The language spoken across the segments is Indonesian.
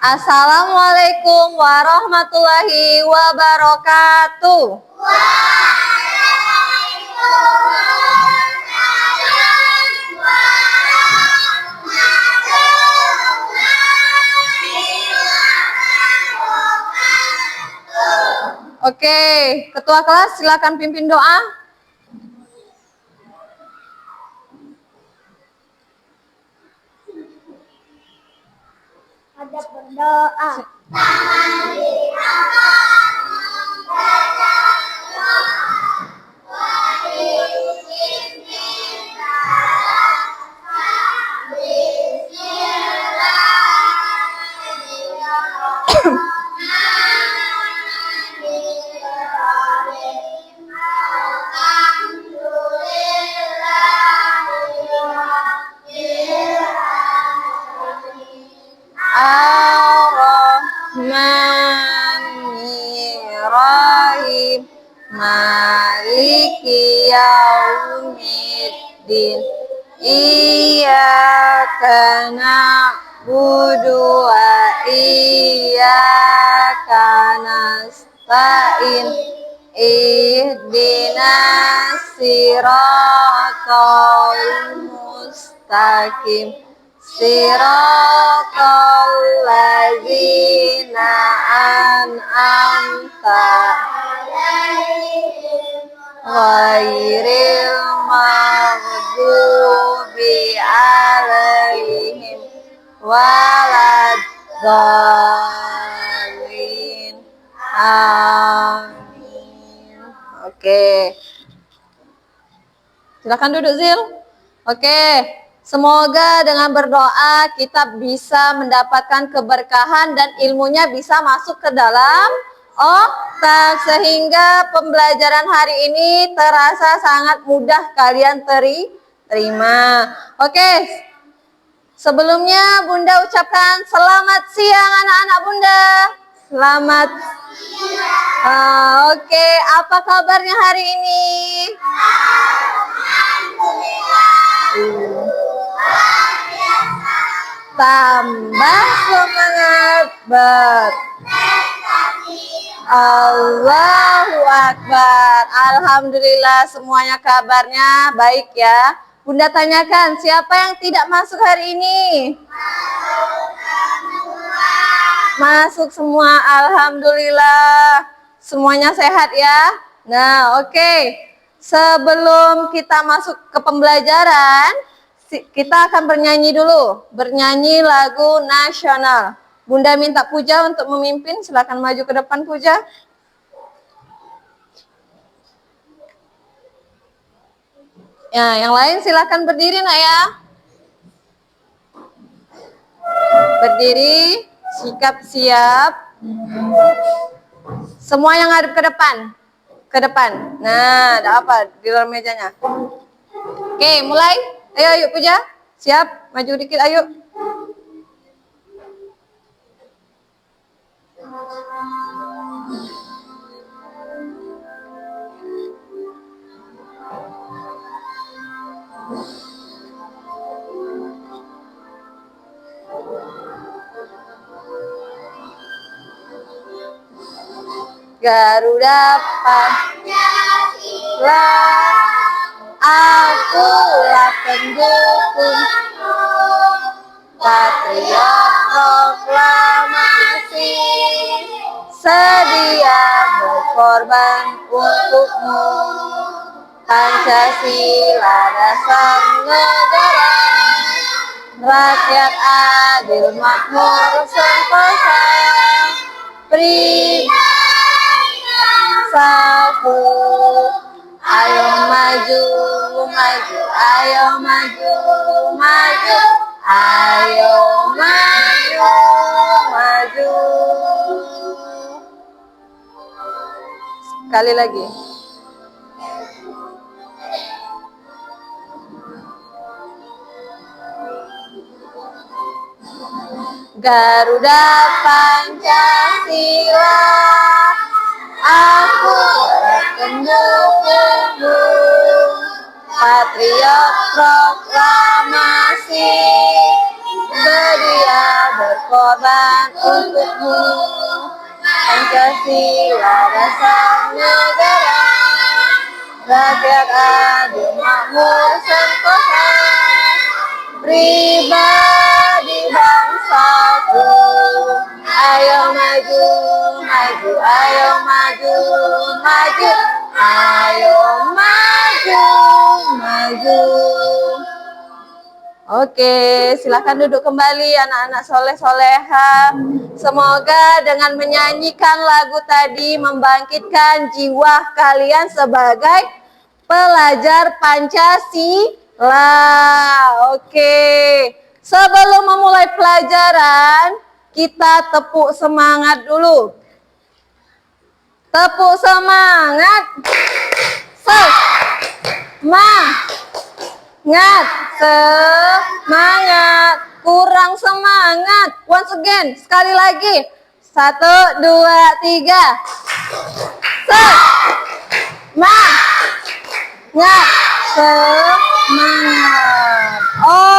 Assalamualaikum warahmatullahi wabarakatuh. Oke, ketua kelas silakan pimpin doa. Ada berdoa. Ar-Rahmanir-Rahim Maliki yaumiddin Iyyaka na'budu wa iyyaka nasta'in Ihdinas siratal mustaqim Siratal ladzina an'amta ghairil maghdubi alaihim waladdallin. Amin. Oke. Silakan duduk, Zil. Oke. Semoga dengan berdoa kita bisa mendapatkan keberkahan dan ilmunya bisa masuk ke dalam otak sehingga pembelajaran hari ini terasa sangat mudah kalian terima. Oke. Sebelumnya Bunda ucapkan selamat siang anak-anak Bunda. Selamat siang. Oke, apa kabarnya hari ini? Alhamdulillah. Tambah semangat Allahu Akbar. Alhamdulillah semuanya kabarnya baik ya. Bunda tanyakan siapa yang tidak masuk hari ini? Masuk semua. Alhamdulillah. Semuanya sehat ya. Nah oke. Sebelum kita masuk ke pembelajaran, kita akan bernyanyi dulu. Bernyanyi lagu nasional. Bunda minta Puja untuk memimpin. Silakan maju ke depan Puja. Ya, yang lain silakan berdiri nak ya. Berdiri, sikap siap. Semua yang ngadep ke depan. Ke depan. Nah, ada apa di dalam mejanya? Oke, mulai. Ayo Puja. Siap, maju dikit ayo. Garuda Pancasila, akulah pendukung patriot proklamasi, sedia berkorban untukmu. Pancasila dasar negara, rakyat adil makmur sentosa, sapu, ayo maju, maju, ayo maju, maju, ayo maju, maju. Sekali lagi. Garuda Pancasila, aku pendukungmu, patriot proklamasi, sedia korban untukmu. Pancasila dasar negara, rakyat adil makmur sentosa, pribadi bangsaku. Ayo maju, maju, ayo maju, maju, ayo maju, maju. Oke, silakan duduk kembali anak-anak soleh-soleha. Semoga dengan menyanyikan lagu tadi membangkitkan jiwa kalian sebagai pelajar Pancasila. Oke, sebelum memulai pelajaran, kita tepuk semangat dulu. Tepuk semangat. Semangat. Kurang semangat. Once again, sekali lagi. 1, 2, 3. Semangat.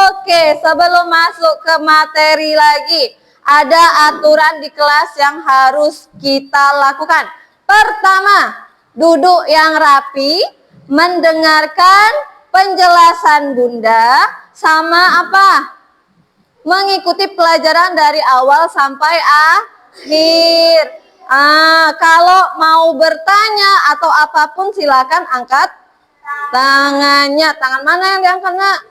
Oke, sebelum masuk ke materi lagi, ada aturan di kelas yang harus kita lakukan. Pertama, duduk yang rapi, mendengarkan penjelasan Bunda, sama apa? Mengikuti pelajaran dari awal sampai akhir. Kalau mau bertanya atau apapun silakan angkat tangannya. Tangan mana yang diangkat, Nak?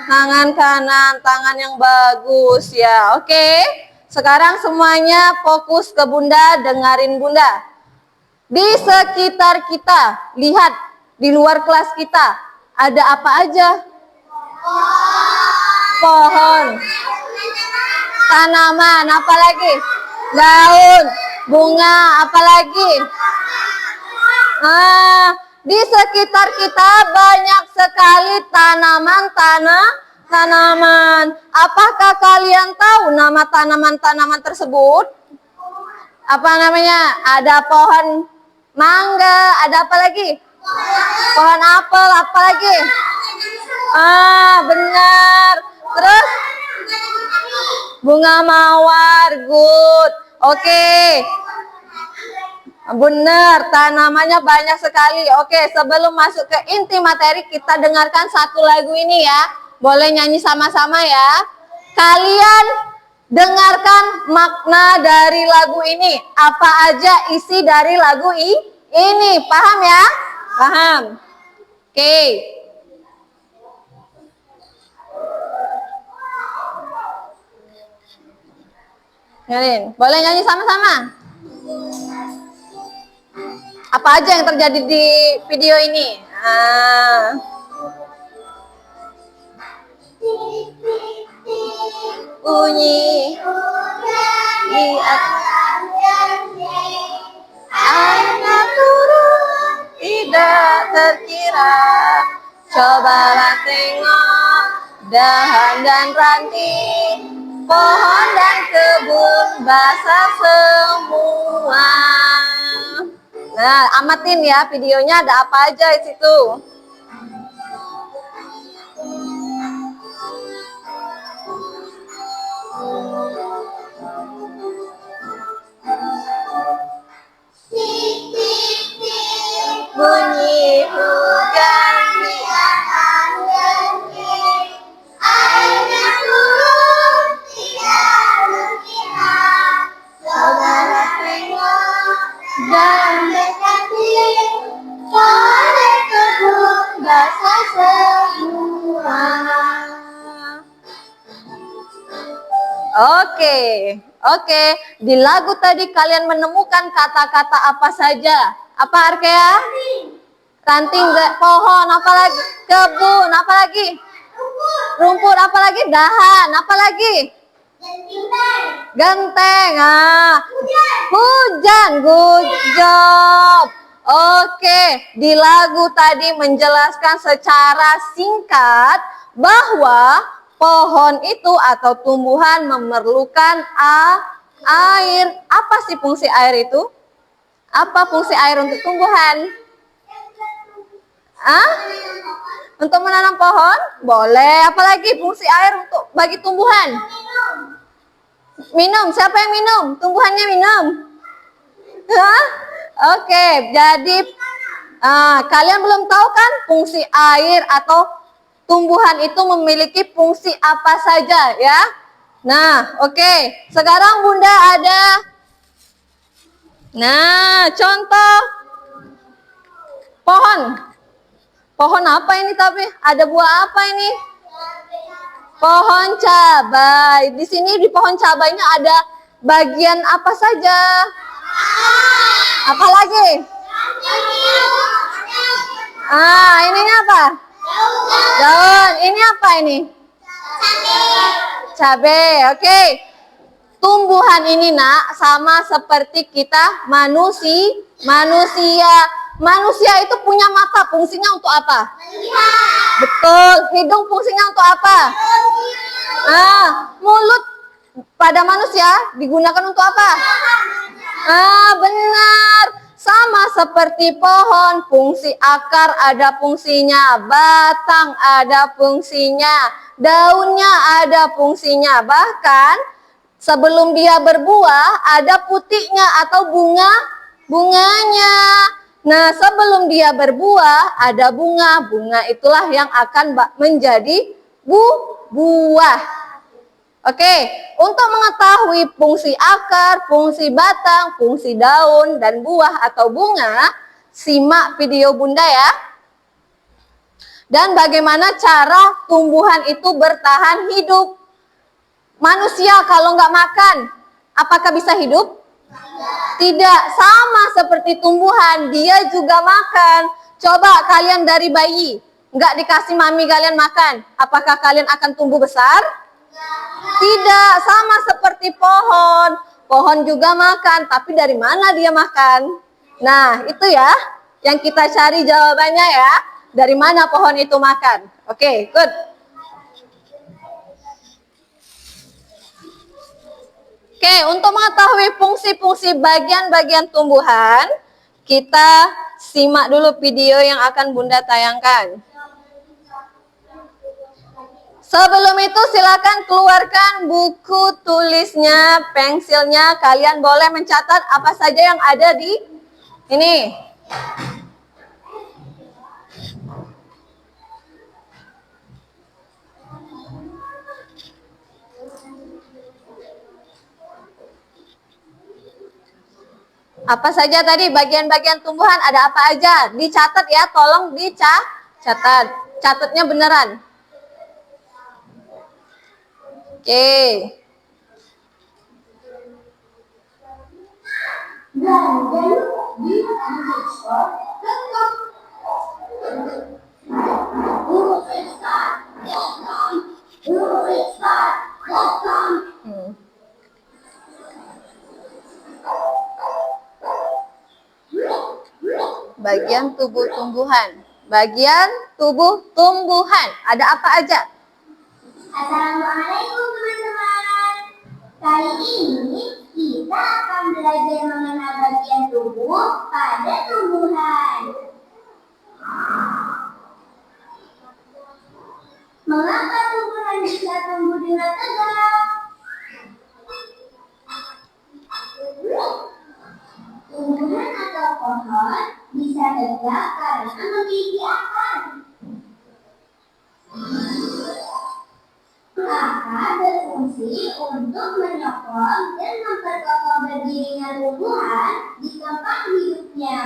Tangan kanan, tangan yang bagus ya. Oke. Sekarang semuanya fokus ke Bunda, dengerin Bunda. Di sekitar kita, lihat di luar kelas kita, ada apa aja? Pohon, tanaman, apa lagi? Daun, bunga, apa lagi? Di sekitar kita banyak sekali tanaman. Apakah kalian tahu nama tanaman-tanaman tersebut? Apa namanya? Ada pohon mangga, ada apa lagi? Pohon apel, apa lagi? Benar. Terus bunga mawar, good. Oke. Benar, tanamannya banyak sekali. Oke, sebelum masuk ke inti materi, kita dengarkan satu lagu ini ya. Boleh nyanyi sama-sama ya. Kalian dengarkan makna dari lagu ini. Apa aja isi dari lagu ini? Paham ya? Paham. Oke. Boleh nyanyi sama-sama? Apa aja yang terjadi di video ini? Bunyi di atas airnya turun tidak terkira. Cobalah tengok dahan dan ranting, pohon dan kebun basah semua. Nah, amatin ya videonya, ada apa aja di situ. Bunyi hujan di atas genteng, airnya turun tidak terkira. Cobalah tengok dan dekati, pohon dan kebun basah semua. Oke. Di lagu tadi kalian menemukan kata-kata apa saja? Apa Arkea? Ranting, pohon, apa lagi? Kebun, apa lagi? Rumput, apa lagi? Dahan, apa lagi? Genteng. Hujan, good job. Oke, di lagu tadi menjelaskan secara singkat bahwa pohon itu atau tumbuhan memerlukan air. Apa sih fungsi air itu? Apa fungsi air untuk tumbuhan? Untuk menanam pohon? Boleh. Apalagi fungsi air untuk bagi tumbuhan? Minum, siapa yang minum? Tumbuhannya minum. Hah? Oke, jadi kalian belum tahu kan fungsi air atau tumbuhan itu memiliki fungsi apa saja ya? Nah, oke. Sekarang Bunda ada. Nah, contoh pohon. Pohon apa ini tapi? Ada buah apa ini? Pohon cabai. Di sini di pohon cabainya ada bagian apa saja? Apa lagi? Ininya apa? Daun. Ini apa ini? Cabai. Oke. Tumbuhan ini nak sama seperti kita manusia. Manusia itu punya mata, fungsinya untuk apa? Betul. Hidung fungsinya untuk apa? Mulut pada manusia digunakan untuk apa? Benar. Sama seperti pohon, fungsi akar ada fungsinya, batang ada fungsinya, daunnya ada fungsinya. Bahkan sebelum dia berbuah ada putiknya atau bunganya. Nah, sebelum dia berbuah ada bunga. Bunga itulah yang akan menjadi buah. Oke, untuk mengetahui fungsi akar, fungsi batang, fungsi daun, dan buah atau bunga, simak video Bunda ya. Dan bagaimana cara tumbuhan itu bertahan hidup. Manusia kalau nggak makan, apakah bisa hidup? Tidak, sama seperti tumbuhan, dia juga makan. Coba kalian dari bayi, nggak dikasih mami kalian makan, apakah kalian akan tumbuh besar? Tidak, sama seperti pohon. Pohon juga makan, tapi dari mana dia makan? Nah, itu ya yang kita cari jawabannya ya. Dari mana pohon itu makan? Oke, good. Oke, untuk mengetahui fungsi-fungsi bagian-bagian tumbuhan, kita simak dulu video yang akan Bunda tayangkan. Sebelum itu silakan keluarkan buku tulisnya, pensilnya. Kalian boleh mencatat apa saja yang ada di ini. Apa saja tadi bagian-bagian tumbuhan, ada apa aja? Dicatat ya, tolong dicatat. Catatnya beneran. Oke. Bagian tubuh tumbuhan. Bagian tubuh tumbuhan. Ada apa aja? Assalamualaikum teman-teman. Kali ini kita akan belajar mengenal bagian tubuh pada tumbuhan. Mengapa tumbuhan bisa tumbuh dengan tegak? Tumbuhan atau pohon bisa tegak karena memiliki akar. Akar berfungsi untuk menyokong dan memperkokoh berdirinya tumbuhan di tempat hidupnya.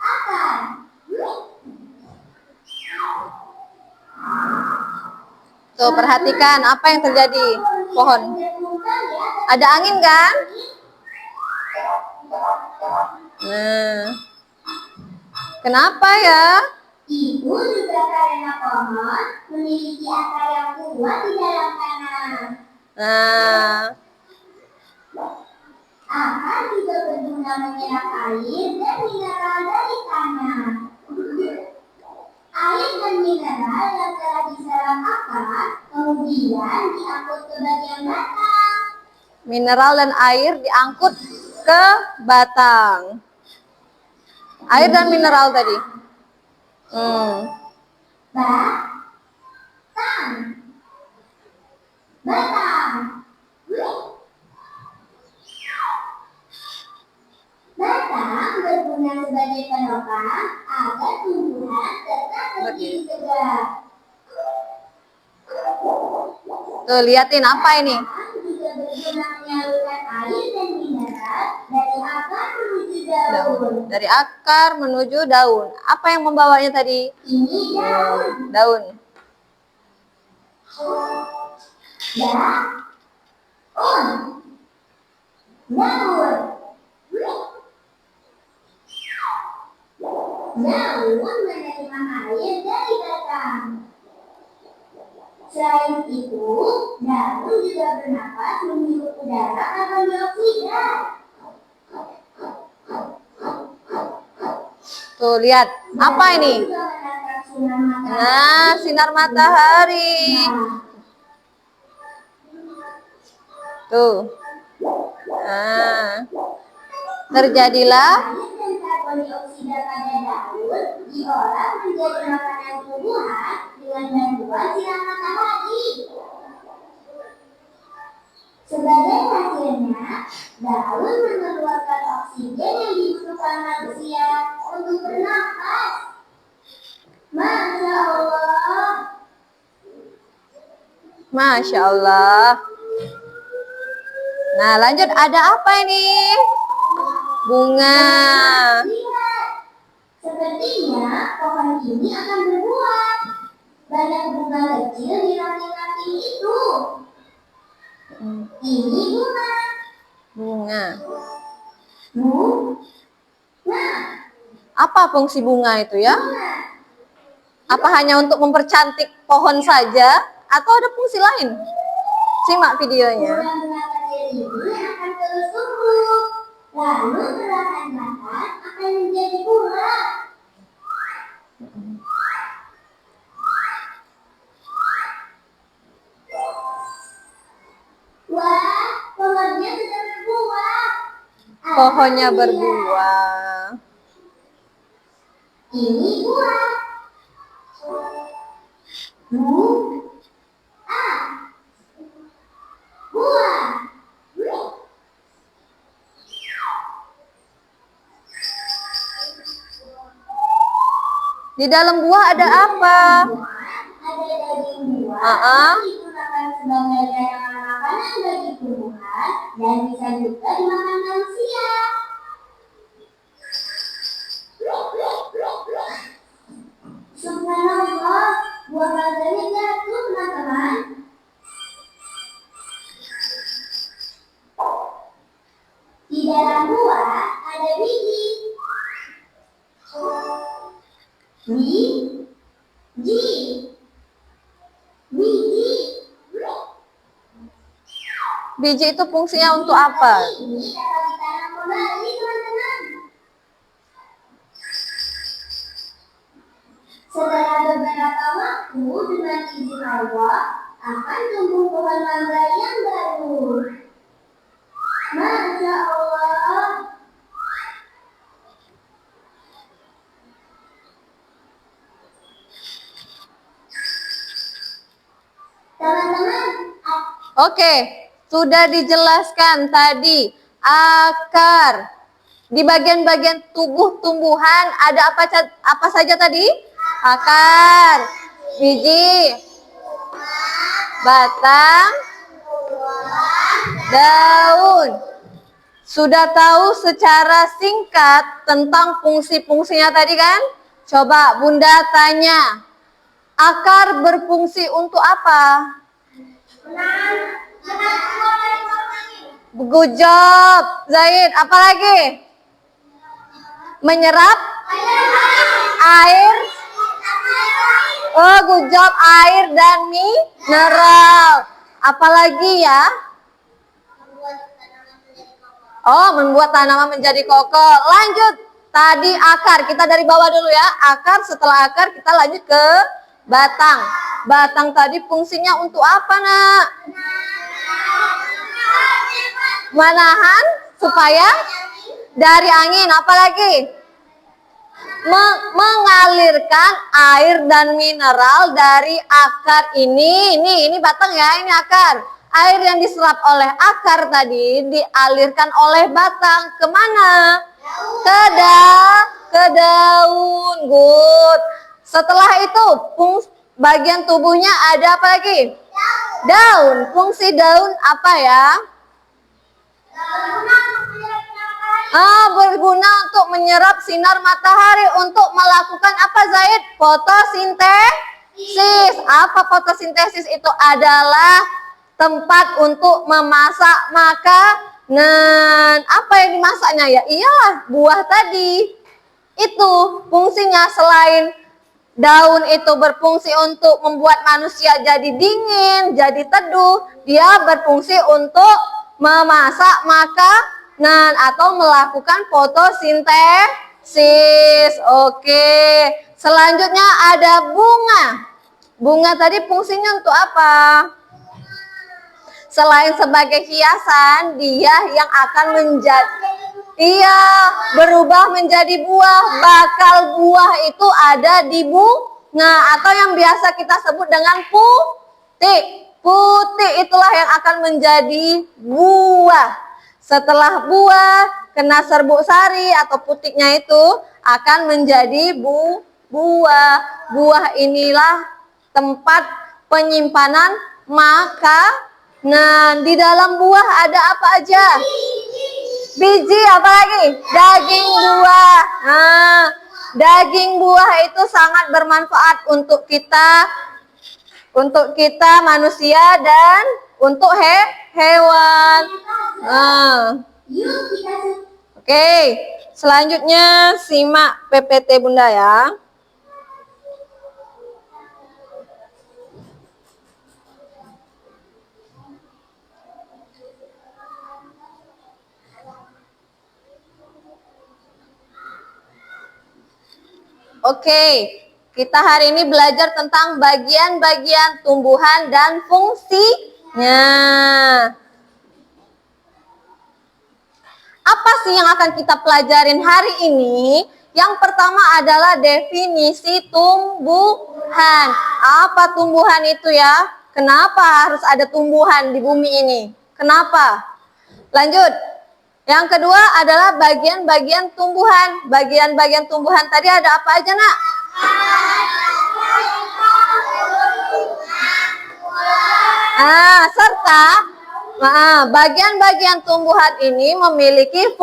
Akar. Tuh, perhatikan apa yang terjadi. Pohon. Ada angin kan? Nah. Kenapa ya? Itu juga karena pohon memiliki akar yang kuat di dalam tanah. Nah. Akar juga berguna menyerap air dan mineral dari tanah. Air dan mineral yang telah diserap akar kemudian diangkut ke bagian batang. Mineral dan air diangkut ke batang. Air dan mineral tadi. Batang. Batang. Batang berguna sebagai penopang agar tumbuhan tetap berdiri tegak. Tuh, liatin apa ini? Juga berguna menyalurkan air dan mineral dari akar menuju daun. Dari akar menuju daun. Apa yang membawanya tadi? Ini daun. Daun. Daun. Daun menerima air dari batang. Selain itu, daun juga bernapas menghirup udara karbon dioksida. Tuh, lihat. Apa ini? Nah, sinar matahari. Tuh. Nah. Terjadilah Karbon dioksida pada daun diolah menjadi makanan tumbuhan dengan bantuan sinar matahari. Sebagai hasilnya, daun mengeluarkan oksigen yang dibutuhkan manusia untuk bernafas. Masya Allah. Masya Allah. Nah, lanjut, ada apa ini? Bunga. Lihat, sepertinya pohon ini akan berbuah. Banyak bunga kecil di ranting-ranting itu. Ini bunga. Bunga. Nah, Apa fungsi bunga itu ya? bunga. Apa hanya untuk mempercantik pohon saja? Atau ada fungsi lain? Simak videonya. Bunga-bunga kecil ini akan terus tumbuh. Lalu perlahan-lahan akan menjadi bunga. Wah, pohonnya sudah berbuah. Pohonnya berbuah. Ini buah. Buah. Di dalam buah ada apa? Ada daging buah Ah. yang digunakan sebagai cadangan makanan bagi tumbuhan dan bisa juga dimakan manusia. Subhanallah, buah rangganya jatuh, teman-teman. Di dalam buah ada biji. Biji. Biji itu fungsinya untuk apa? Ini dapat ditanam kembali, teman-teman. Setelah beberapa waktu dengan izin Allah akan tumbuh pohon mangga yang baru. Masya Allah. Teman-teman, Oke, sudah dijelaskan tadi akar. Di bagian-bagian tubuh tumbuhan ada apa saja tadi? Akar, biji, batang, daun. Sudah tahu secara singkat tentang fungsi-fungsinya tadi kan? Coba Bunda tanya, akar berfungsi untuk apa? Good job, Zaid. Apa lagi? Menyerap air. Oh, good job, air dan mineral. Apalagi ya? Oh, membuat tanaman menjadi kokoh. Lanjut. Tadi akar. Kita dari bawah dulu ya. Akar, setelah akar kita lanjut ke batang. Batang tadi fungsinya untuk apa, Nak? Menahan supaya dari angin. Apalagi? mengalirkan air dan mineral dari akar ini batang ya, ini akar. Air yang diserap oleh akar tadi dialirkan oleh batang kemana? Ke daun. Good. Setelah itu bagian tubuhnya ada apa lagi? Daun. Fungsi daun apa ya? Berguna untuk menyerap sinar matahari untuk melakukan apa, Zaid? Fotosintesis. Apa fotosintesis itu? Adalah tempat untuk memasak makanan. Apa yang dimasaknya ya? Iyalah buah tadi. Itu fungsinya. Selain daun itu berfungsi untuk membuat manusia jadi dingin, jadi teduh, dia berfungsi untuk memasak makanan atau melakukan fotosintesis. Oke. Selanjutnya ada bunga. Bunga tadi fungsinya untuk apa? Selain sebagai hiasan, dia yang akan berubah menjadi buah. Bakal buah itu ada di bunga atau yang biasa kita sebut dengan putih. Putih itulah yang akan menjadi buah. Setelah buah kena serbuk sari atau putiknya itu akan menjadi buah. Buah inilah tempat penyimpanan makanan. Di dalam buah ada apa aja? Biji, apa lagi? Daging buah. Daging buah itu sangat bermanfaat untuk kita manusia dan untuk hewan. Oke, selanjutnya simak PPT Bunda ya. Oke, kita hari ini belajar tentang bagian-bagian tumbuhan dan fungsinya. Apa sih yang akan kita pelajarin hari ini? Yang pertama adalah definisi tumbuhan. Apa tumbuhan itu ya? Kenapa harus ada tumbuhan di bumi ini? Kenapa? Lanjut. Yang kedua adalah bagian-bagian tumbuhan. Bagian-bagian tumbuhan tadi ada apa aja, Nak? Serta bagian-bagian tumbuhan ini memiliki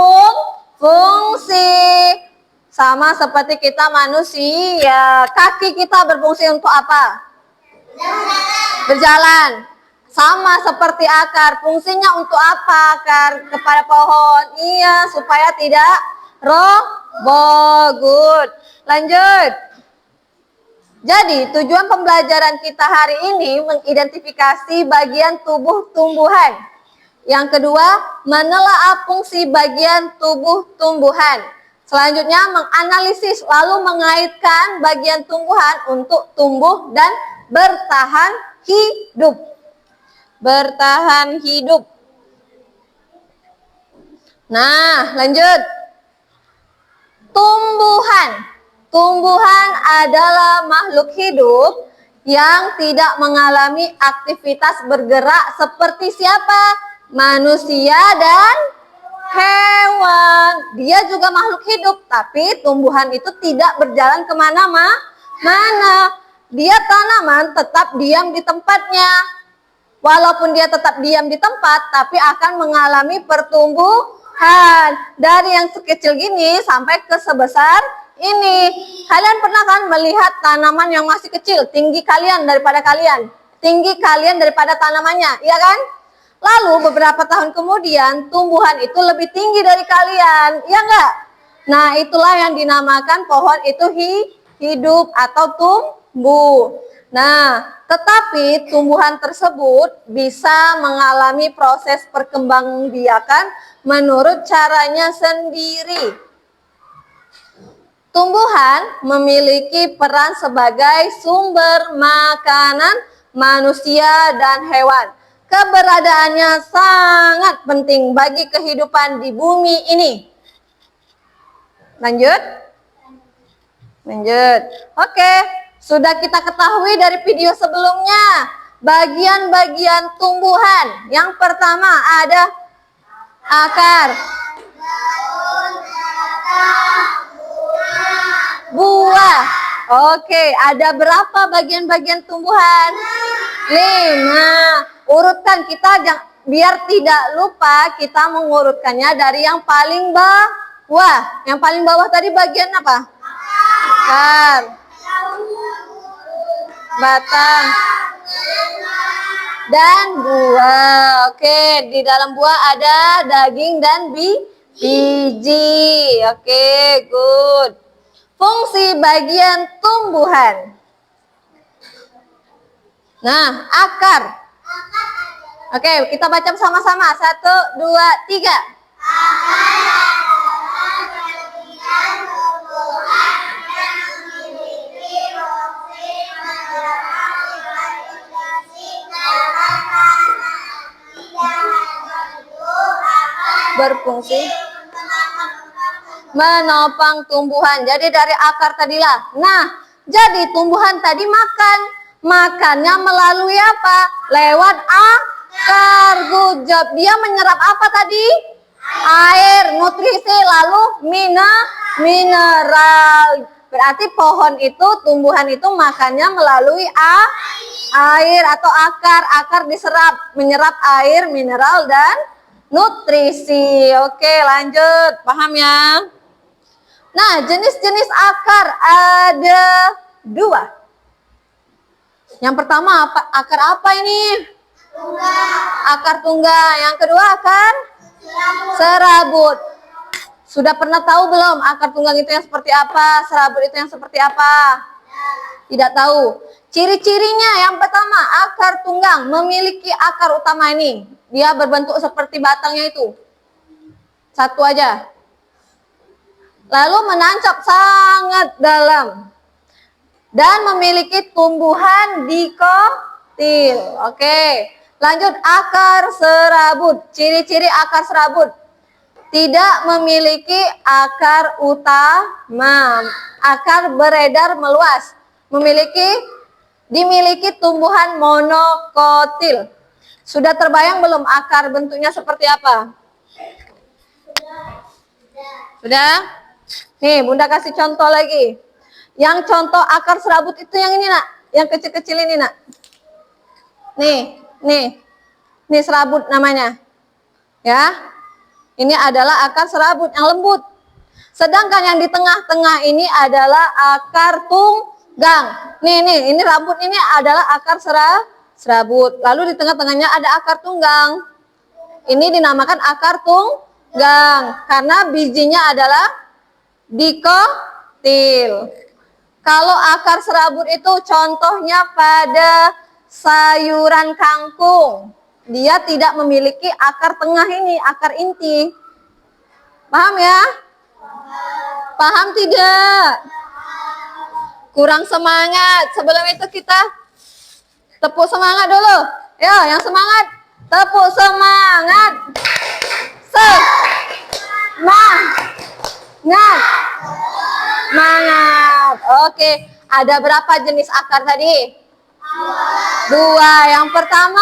fungsi. Sama seperti kita manusia. Kaki kita berfungsi untuk apa? Berjalan. Sama seperti akar, fungsinya untuk apa akar kepada pohon? Iya, supaya tidak roboh. Good. Lanjut. Jadi, tujuan pembelajaran kita hari ini mengidentifikasi bagian tubuh tumbuhan. Yang kedua, menelaah fungsi bagian tubuh tumbuhan. Selanjutnya, menganalisis lalu mengaitkan bagian tumbuhan untuk tumbuh dan bertahan hidup. Bertahan hidup. Nah, lanjut. Tumbuhan. Tumbuhan adalah makhluk hidup yang tidak mengalami aktivitas bergerak seperti siapa? Manusia dan hewan. Dia juga makhluk hidup, tapi tumbuhan itu tidak berjalan kemana-mana. Dia tanaman tetap diam di tempatnya. Walaupun dia tetap diam di tempat, tapi akan mengalami pertumbuhan. Dari yang sekecil gini sampai ke sebesar ini. Kalian pernah kan melihat tanaman yang masih kecil, tinggi kalian daripada tanamannya, iya kan? Lalu beberapa tahun kemudian tumbuhan itu lebih tinggi dari kalian, iya enggak? Nah, itulah yang dinamakan pohon itu hidup atau tumbuh. Nah, tetapi tumbuhan tersebut bisa mengalami proses perkembangbiakan menurut caranya sendiri. Tumbuhan memiliki peran sebagai sumber makanan manusia dan hewan. Keberadaannya sangat penting bagi kehidupan di bumi ini. Lanjut. Lanjut. Oke, sudah kita ketahui dari video sebelumnya bagian-bagian tumbuhan. Yang pertama ada akar, buah. Oke, ada berapa bagian-bagian tumbuhan? 5. Urutkan biar tidak lupa kita mengurutkannya dari yang paling bawah. Yang paling bawah tadi bagian apa? Akar, batang, dan buah. Oke, di dalam buah ada daging dan biji. Oke, good. Fungsi bagian tumbuhan. Nah, akar. Oke, kita baca sama-sama. 1, 2, 3. Berfungsi menopang tumbuhan. Jadi dari akar tadilah. Nah, jadi tumbuhan tadi makannya melalui apa? Lewat akar. Good job. Dia menyerap apa tadi? Air, nutrisi, lalu mineral. Berarti pohon itu, tumbuhan itu makannya melalui air atau akar. Akar diserap, menyerap air, mineral, dan nutrisi. Oke, lanjut. Paham ya? Nah, jenis-jenis akar ada 2. Yang pertama akar apa ini? Akar tunggang. Yang kedua akar serabut. Sudah pernah tahu belum akar tunggang itu yang seperti apa? Serabut itu yang seperti apa? Tidak tahu. Ciri-cirinya yang pertama, akar tunggang memiliki akar utama ini. Dia berbentuk seperti batangnya itu. Satu aja. Lalu menancap sangat dalam. Dan memiliki tumbuhan dikotil. Oke. Lanjut, akar serabut. Ciri-ciri akar serabut. Tidak memiliki akar utama. Akar beredar meluas. Dimiliki tumbuhan monokotil. Sudah terbayang belum akar bentuknya seperti apa? Sudah? Nih, Bunda kasih contoh lagi. Yang contoh akar serabut itu yang ini, Nak. Yang kecil-kecil ini, Nak. Nih serabut namanya. Ya. Ini adalah akar serabut yang lembut. Sedangkan yang di tengah-tengah ini adalah akar tunggang. Ini rambut ini adalah akar serabut. Lalu di tengah-tengahnya ada akar tunggang. Ini dinamakan akar tunggang karena bijinya adalah dikotil. Kalau akar serabut itu contohnya pada sayuran kangkung. Dia tidak memiliki akar tengah ini, akar inti. Paham ya? Paham tidak? Kurang semangat. Sebelum itu kita tepuk semangat dulu. Yo, yang semangat. Tepuk semangat. Semangat. Oke, ada berapa jenis akar tadi? 2. Yang pertama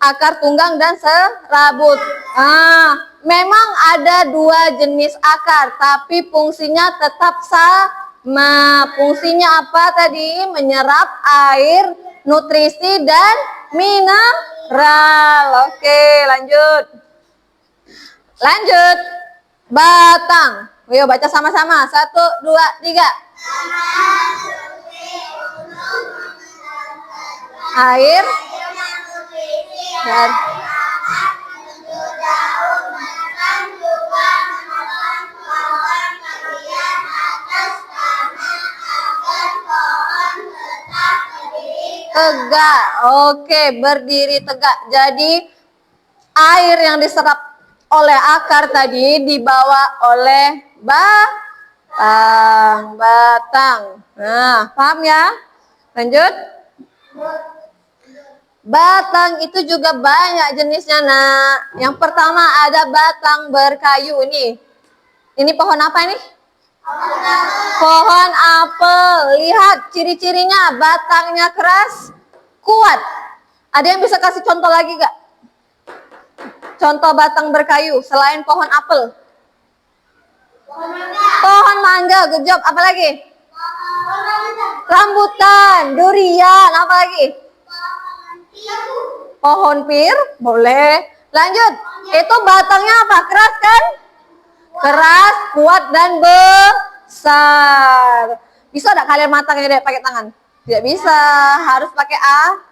akar tunggang dan serabut. Memang ada 2 jenis akar, tapi fungsinya tetap sama. Fungsinya apa tadi? Menyerap air, nutrisi, dan mineral. Oke, lanjut. Batang. Ayo baca sama-sama. 1, 2, 3. Air dan tegak. Oke, berdiri tegak. Jadi air yang diserap oleh akar tadi dibawa oleh batang. Nah, paham ya? Lanjut. Batang itu juga banyak jenisnya, Nak. Yang pertama ada batang berkayu ini. Ini pohon apa ini? Pohon apel. Lihat ciri-cirinya, batangnya keras, kuat. Ada yang bisa kasih contoh lagi gak? Contoh batang berkayu selain pohon apel. Pohon mangga, good job. Apa lagi? Rambutan, durian, apa lagi? Pohon pir, boleh. Lanjut, itu batangnya apa? Keras kan? Keras, kuat, dan besar. Bisa enggak kalian matangnya deh pakai tangan? Tidak bisa, harus pakai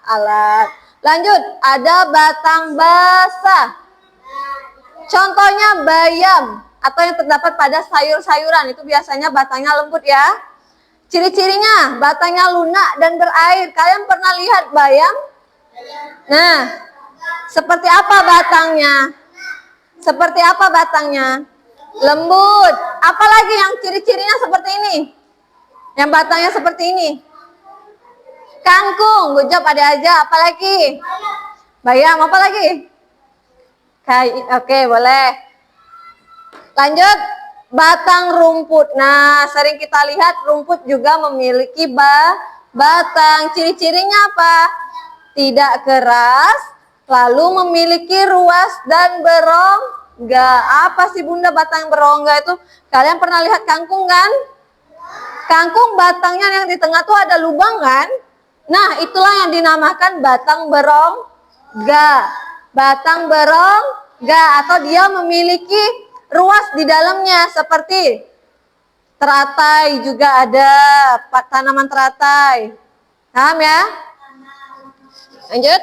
alat. Lanjut, ada batang basah. Contohnya bayam atau yang terdapat pada sayur-sayuran, itu biasanya batangnya lembut ya. Ciri-cirinya, batangnya lunak dan berair. Kalian pernah lihat bayam? Nah, seperti apa batangnya? Seperti apa batangnya? Lembut. Apalagi yang ciri-cirinya seperti ini? Yang batangnya seperti ini? Kangkung, good job, ada aja. Apalagi? Bayam, apa lagi? Oke, boleh. Lanjut, batang rumput. Nah, sering kita lihat rumput juga memiliki batang. Ciri-cirinya apa? Tidak keras, lalu memiliki ruas dan berongga. Apa sih Bunda batang berongga itu? Kalian pernah lihat kangkung kan? Kangkung batangnya yang di tengah tuh ada lubang kan? Nah, itulah yang dinamakan batang berongga. Batang berongga atau dia memiliki ruas di dalamnya seperti teratai juga ada, tanaman teratai. Paham ya? Lanjut.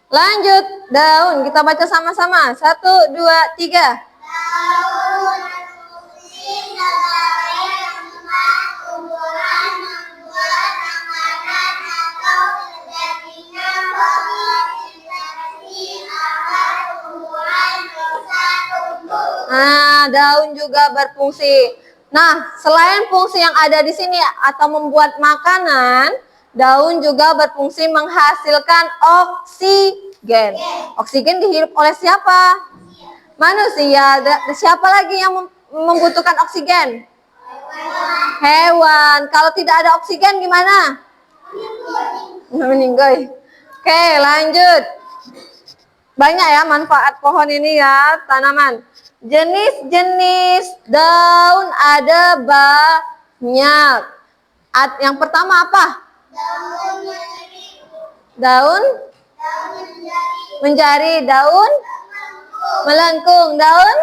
Lanjut, daun. Kita baca sama-sama. 1, 2, 3. Daun berfungsi sebagai tempat tumbuhan membuat makanan atau terjadinya fotosintesis agar tumbuhan bisa tumbuh. Nah, daun juga berfungsi. Nah, selain fungsi yang ada di sini atau membuat makanan, daun juga berfungsi menghasilkan oksigen. Oksigen dihirup oleh siapa? Manusia. Siapa lagi yang membutuhkan oksigen? Hewan. Kalau tidak ada oksigen gimana? Meninggoy. Oke, lanjut. Banyak ya manfaat pohon ini ya, tanaman. Jenis-jenis daun ada banyak. Yang pertama apa? Daun menjari, daun melengkung, daun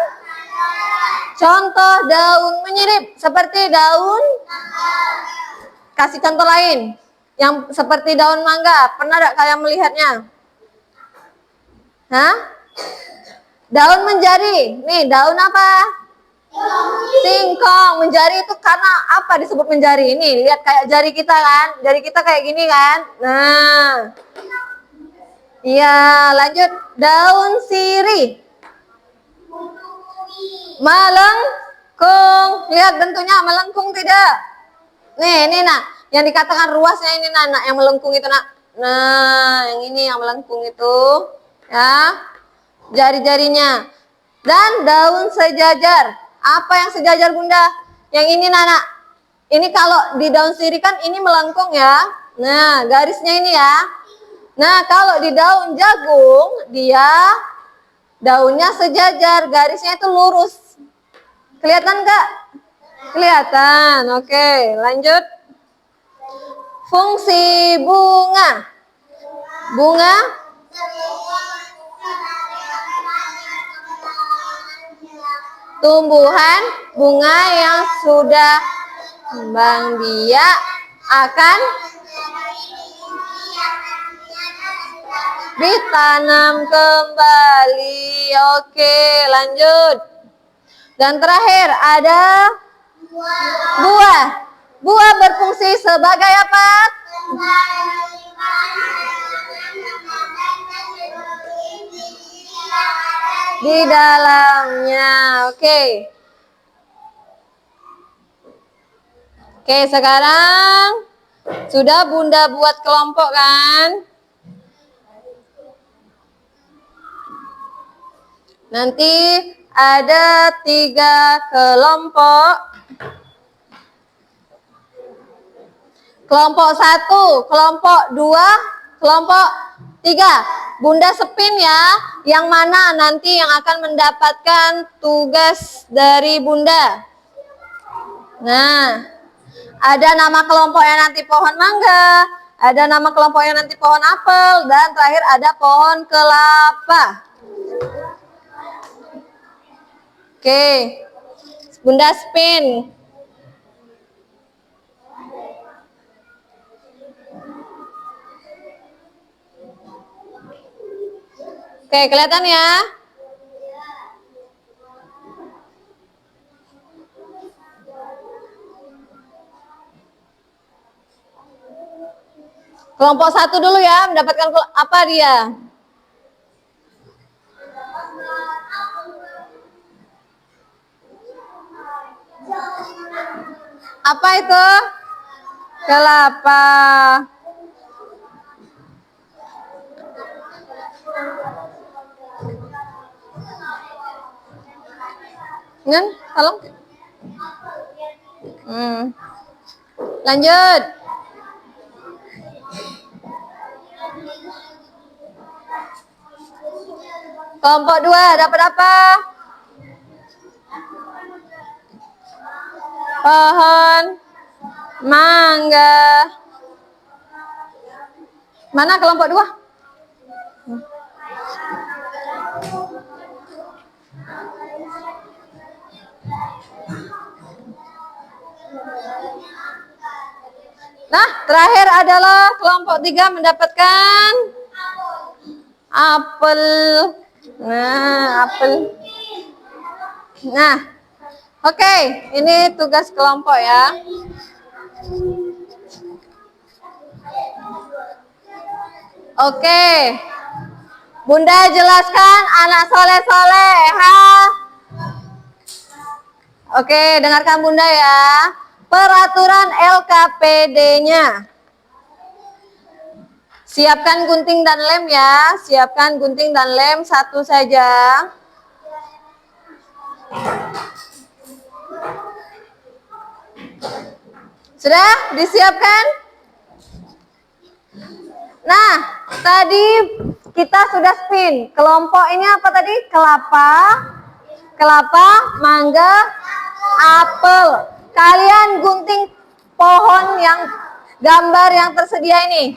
contoh daun menyirip seperti daun. Kasih contoh lain yang seperti daun mangga. Pernah tidak kalian melihatnya? Hah? Daun menjari. Nih, daun apa? Singkong. Menjari itu karena apa disebut menjari? Ini lihat kayak jari kita kan? Jari kita kayak gini kan? Nah. Iya, lanjut. Daun sirih. Melengkung. Lihat bentuknya melengkung tidak? Nih, ini nak. Yang dikatakan ruasnya ini nak, yang melengkung itu nak. Nah, yang ini yang melengkung itu. Ya. Jari-jarinya. Dan daun sejajar. Apa yang sejajar Bunda? Yang ini Nana. Ini kalau di daun sirih kan ini melengkung ya. Nah, garisnya ini ya. Nah, kalau di daun jagung dia daunnya sejajar, garisnya itu lurus. Kelihatan nggak? Kelihatan. Oke, lanjut. Fungsi bunga. Bunga tumbuhan bunga yang sudah kembang biak akan ditanam kembali. Oke, lanjut. Dan terakhir ada buah. Buah berfungsi sebagai apa? Di dalamnya. Oke. Oke, sekarang sudah Bunda buat kelompok kan? Nanti ada 3 kelompok. Kelompok 1, kelompok 2, kelompok 3. Bunda spin ya, yang mana nanti yang akan mendapatkan tugas dari Bunda. Nah, ada nama kelompoknya nanti pohon mangga, ada nama kelompoknya nanti pohon apel, dan terakhir ada pohon kelapa. Oke, Bunda spin. Oke, kelihatan ya? Kelompok 1 dulu ya, mendapatkan apa dia? Apa itu? Kelapa. Ngen, tolong. Lanjut. Kelompok 2 dapat apa? Pohon mangga. Mana kelompok 2? Nah, terakhir adalah kelompok 3 mendapatkan apel. Nah, apel. Nah, oke, ini tugas kelompok ya. Oke, Bunda jelaskan anak soleh-soleha. Oke, dengarkan Bunda ya. Peraturan LKPD-nya. Siapkan gunting dan lem ya. Siapkan gunting dan lem satu saja. Sudah disiapkan? Nah, tadi kita sudah spin. Kelompok ini apa tadi? Kelapa, mangga, apel. Kalian gunting pohon yang gambar yang tersedia ini.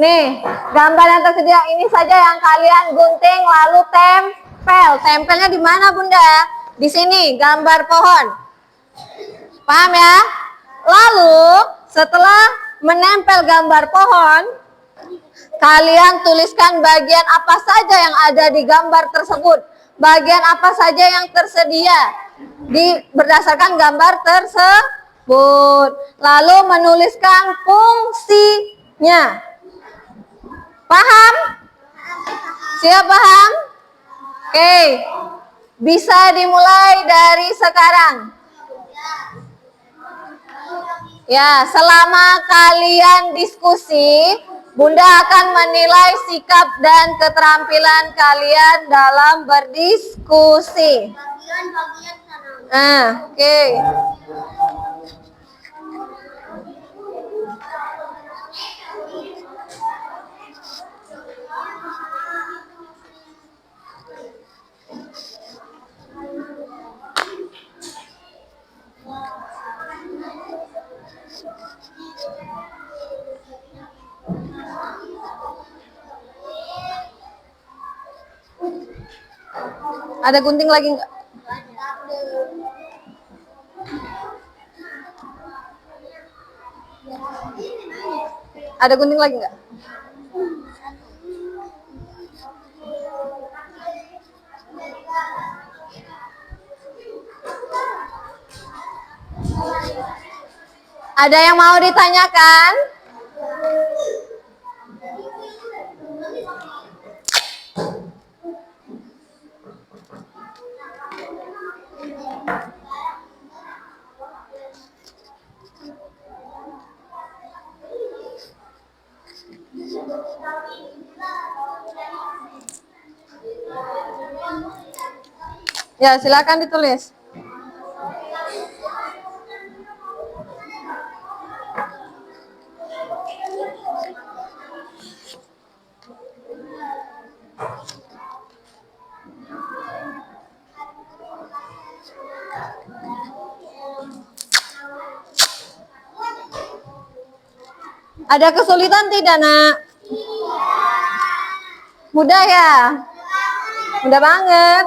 Nih, gambar yang tersedia ini saja yang kalian gunting lalu tempel. Tempelnya di mana, Bunda? Di sini, gambar pohon. Paham ya? Lalu, setelah menempel gambar pohon, kalian tuliskan bagian apa saja yang ada di gambar tersebut. Bagian apa saja yang tersedia berdasarkan gambar tersebut. Lalu menuliskan fungsinya. Paham? Siap paham? Oke. Bisa dimulai dari sekarang. Ya, selama kalian diskusi, Bunda akan menilai sikap dan keterampilan kalian dalam berdiskusi. Oke. Ada gunting lagi enggak? Ada gunting lagi enggak? Ada yang mau ditanyakan? Ya, silakan ditulis. Ada kesulitan tidak, Nak? Mudah ya? Mudah banget.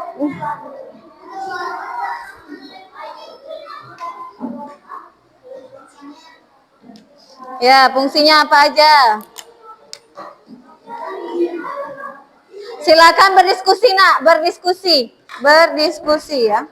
Ya, fungsinya apa aja? Silakan berdiskusi, Nak. Berdiskusi ya.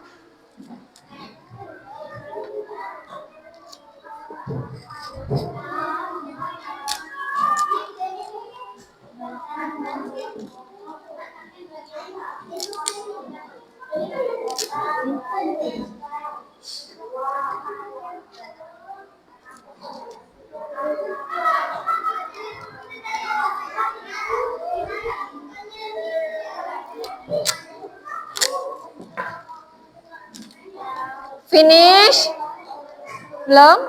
Finish? Belum?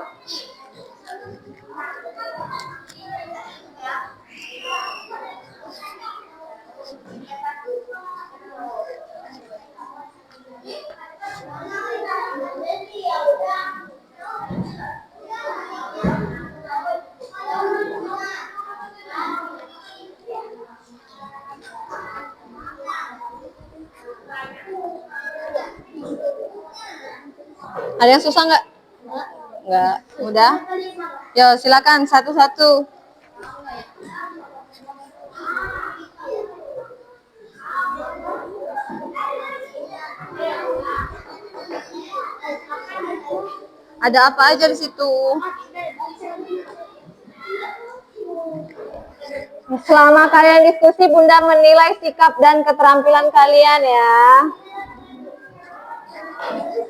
Ada yang susah nggak? Nggak. Mudah? Yo, silakan satu-satu. Ada apa aja di situ? Selama kalian diskusi, Bunda menilai sikap dan keterampilan kalian ya.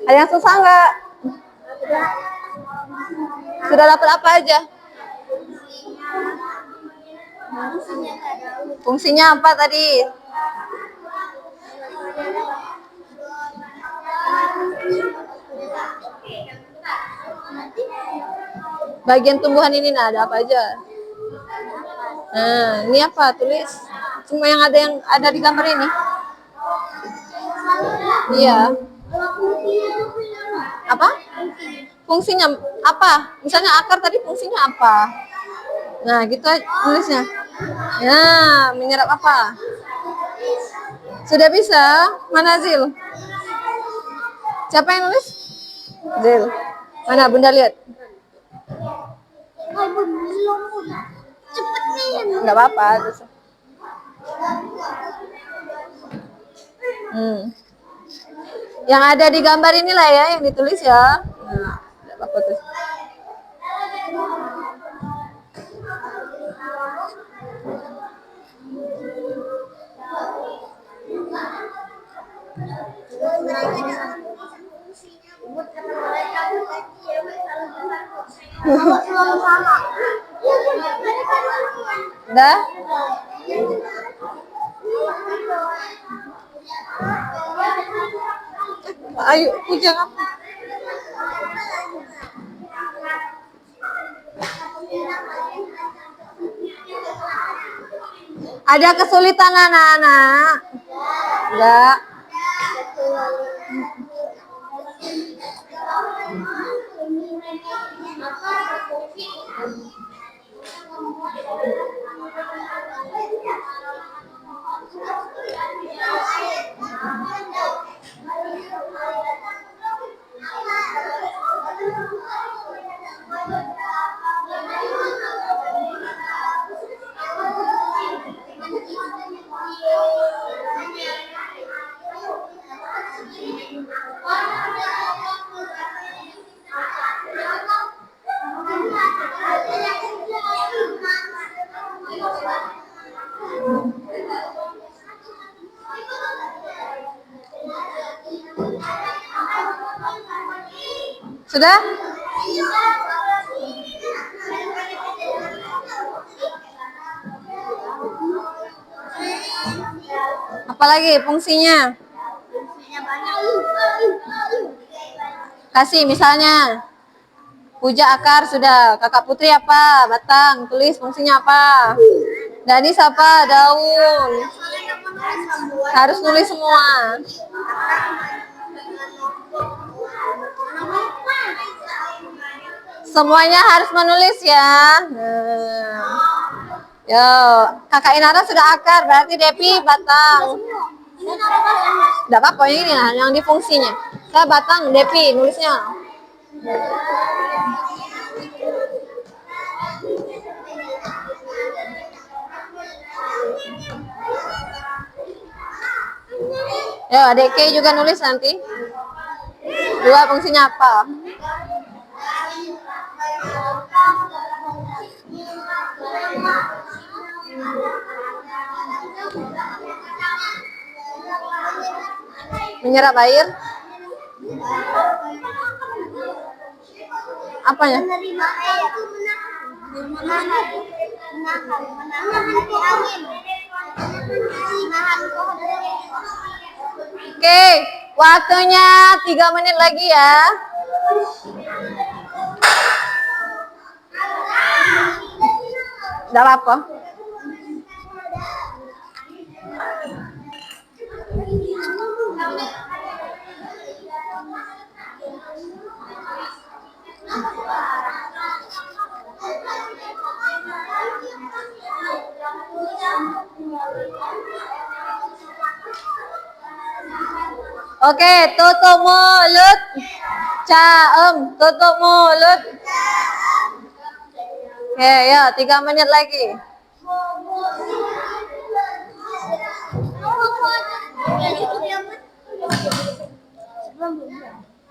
Ada yang susah nggak? Sudah dapat apa aja? Fungsinya apa tadi? Bagian tumbuhan ini nah, ada apa aja? Nah, ini apa? Tulis. Cuma yang ada di gambar ini. Iya. Apa? Fungsinya apa? Misalnya akar tadi fungsinya apa? Nah, gitu aja tulisnya. Ya, menyerap apa? Sudah bisa? Mana Zil? Siapa yang nulis? Zil. Mana Bunda lihat? Enggak apa-apa. Yang ada di gambar inilah ya yang ditulis ya. Nah, enggak apa-apa tuh. Udah? Ayo, puja apa? Ada kesulitan anak-anak? Enggak. Sudah? Apalagi fungsinya? Kasih misalnya. Puja akar sudah. Kakak Putri apa? Batang. Tulis fungsinya apa? Danis apa? Daun. Harus nulis semua. Semuanya harus menulis ya. Yo, kakak Inara sudah akar, berarti Depi batang. Tidak apa-apa ini lah, yang di fungsinya. Saya batang, Depi nulisnya. Yo, adik K juga nulis nanti. Dua fungsinya apa? Menyerap air. Apanya? Menerima air. Menahan angin. Menahan pohon. Oke, waktunya 3 menit lagi ya. Udah apa? Oke, tutup mulut. Tutup mulut. Oke, ya 3 menit lagi.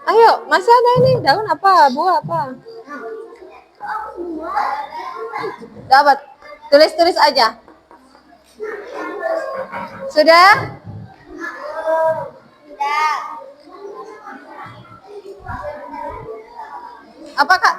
Ayo, masih ada ini daun apa, buah apa? Dapat. Tulis-tulis aja. Sudah? Apa Kak?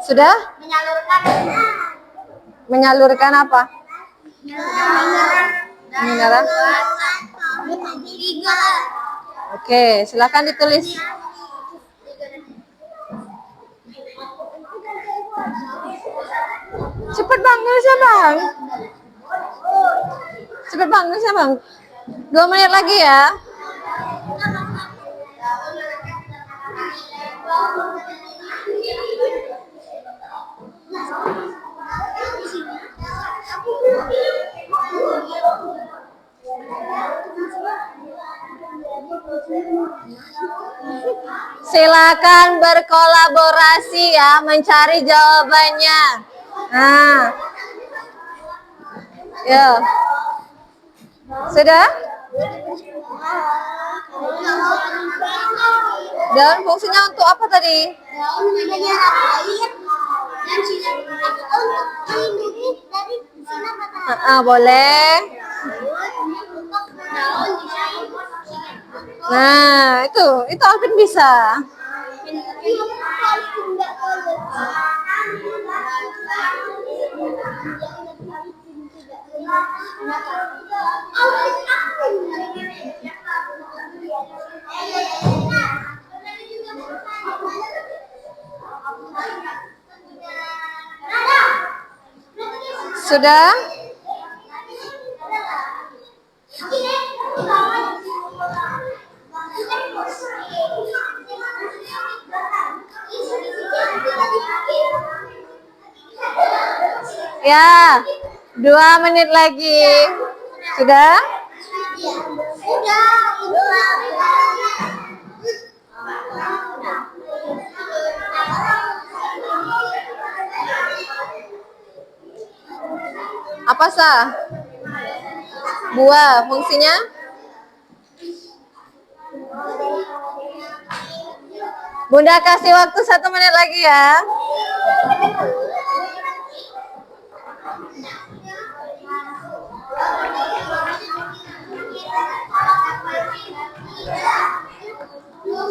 Sudah? Menyalurkan apa? Mineral. Oke, silakan ditulis. Cepat bang, nulisnya bang. Cepat bang, nulisnya bang. 2 menit lagi ya. Silakan berkolaborasi ya, mencari jawabannya. Nah, ya, sudah? Dan fungsinya untuk apa tadi? Daun menyerap air dan sinar untuk melindungi dari sinar matahari. Boleh. Daun Nah, itu Alvin bisa. Sudah? Ya, 2 menit lagi. Sudah? Apa sah? Buah, fungsinya? Bunda kasih waktu 1 menit lagi ya.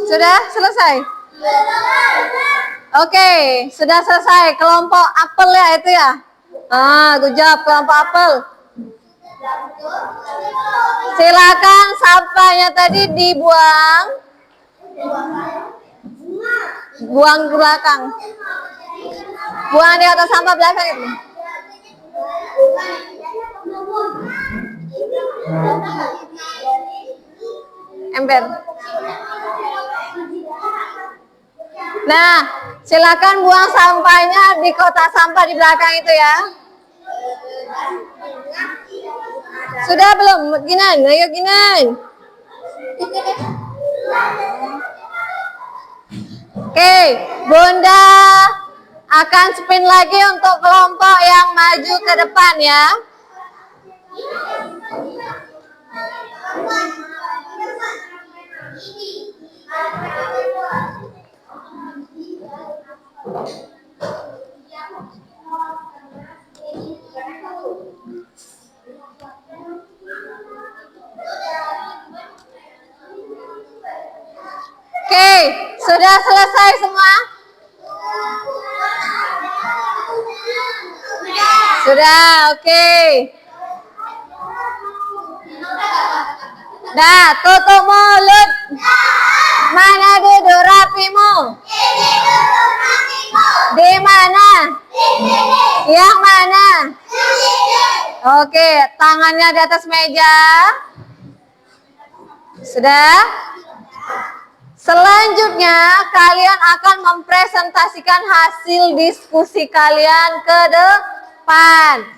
Sudah selesai? Oke, sudah selesai. Kelompok apel ya itu ya. Good job, kelompok apel. Silakan sampahnya tadi dibuang. Buang ke belakang. Buang di atas sampah belakang itu. Ember. Nah, silakan buang sampahnya di kotak sampah di belakang itu ya. Sudah belum? Ginan, ayo Ginan. Oke, Bunda akan spin lagi untuk kelompok yang maju ke depan ya. Oke, sudah selesai semua? Sudah, oke. Dah, tutup mulut. Mana duduk rapimu? Di mana? Yang mana? Oke, tangannya di atas meja. Sudah? Selanjutnya, kalian akan mempresentasikan hasil diskusi kalian ke depan.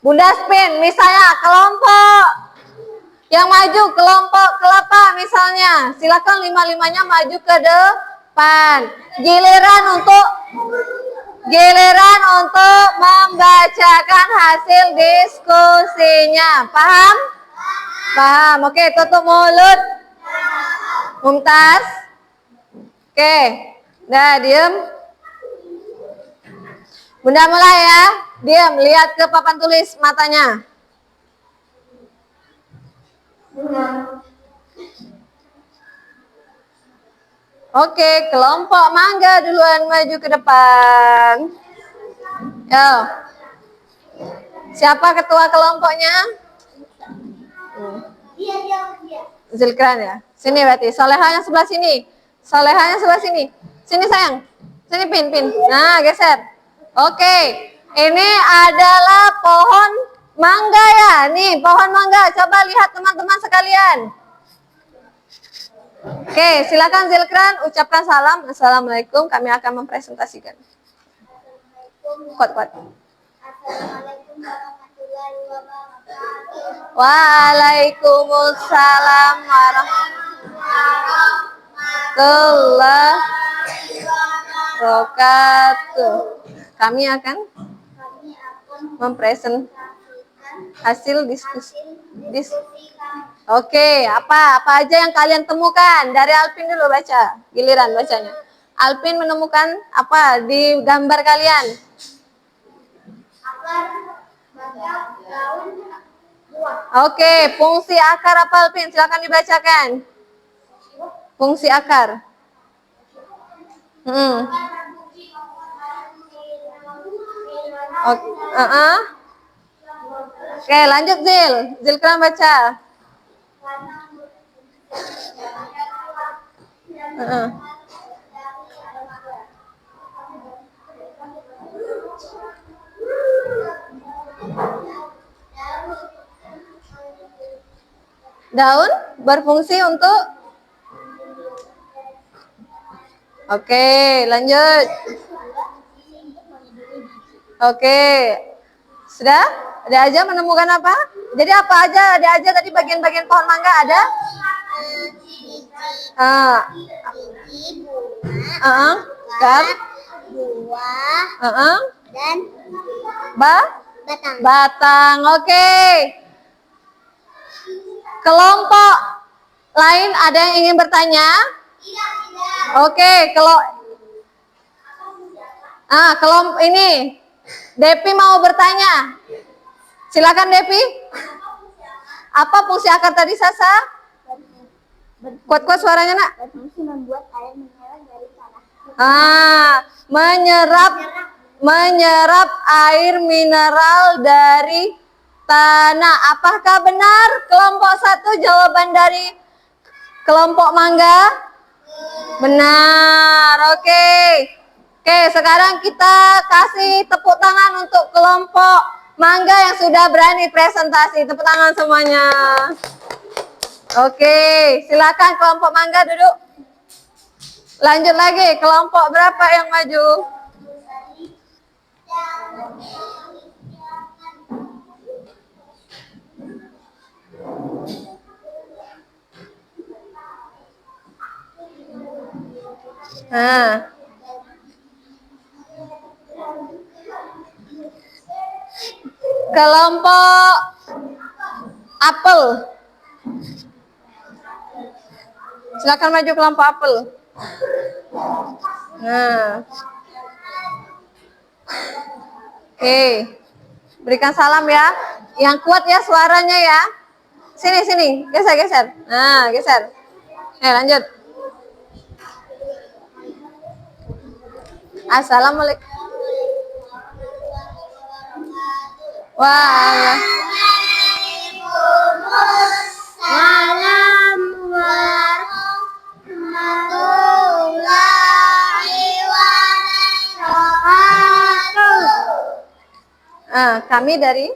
Bunda spin, misalnya kelompok yang maju, kelompok kelapa misalnya. Silakan lima-limanya maju ke depan. Giliran untuk membacakan hasil diskusinya. Paham? Paham. Oke, tutup mulut. Mumtaz. Oke, dah diem. Bunda mulai ya. Diem, lihat ke papan tulis matanya. Oke, kelompok mangga duluan maju ke depan. Yo. Siapa ketua kelompoknya? Zilkran ya. Sini berarti. Solehanya sebelah sini. Solehanya sebelah sini. Sini sayang. Sini pin. Nah, geser. Oke. Ini adalah pohon mangga ya. Nih, pohon mangga. Coba lihat teman-teman sekalian. Oke, silakan Zilkran ucapkan salam. Assalamualaikum. Kami akan mempresentasikan. Kuat. Assalamualaikum warahmatullahi wabarakatuh. Waalaikumsalam warahmatullahi wabarakatuh. Kami akan mempresentasikan hasil diskusi. Oke, apa aja yang kalian temukan? Dari Alpin dulu baca, giliran bacanya. Alpin menemukan apa di gambar kalian? Akar, batang, daun, buah. Oke, fungsi akar apa Alpin? Silakan dibacakan. Fungsi akar. Oke, lanjut Zil. Zilkran baca. Daun berfungsi untuk. Oke, lanjut. Oke. Sudah? Ada aja menemukan apa? Jadi apa aja? Ada aja tadi bagian-bagian pohon mangga ada? Biji, bunga, buah, dan batang. Oke. Kelompok lain ada yang ingin bertanya? Oke, kelompok ini Depi mau bertanya. Silakan Depi. Apa fungsi akar tadi Sasa? Kuat-kuat suaranya nak. Berfungsi membuat air mineral dari tanah. Menyerap air mineral dari tanah. Apakah benar kelompok 1 jawaban dari kelompok mangga? Benar. Oke. Oke, sekarang kita kasih tepuk tangan untuk kelompok mangga yang sudah berani presentasi. Tepuk tangan semuanya. Oke, silakan kelompok mangga duduk. Lanjut lagi, kelompok berapa yang maju? Nah. Kelompok apel. Silakan maju kelompok apel. Nah. Oke. Berikan salam ya. Yang kuat ya suaranya ya. Sini. Geser. Nah, geser. Lanjut. Assalamualaikum. Waalaikumsalam warahmatullahi wabarakatuh. Kami dari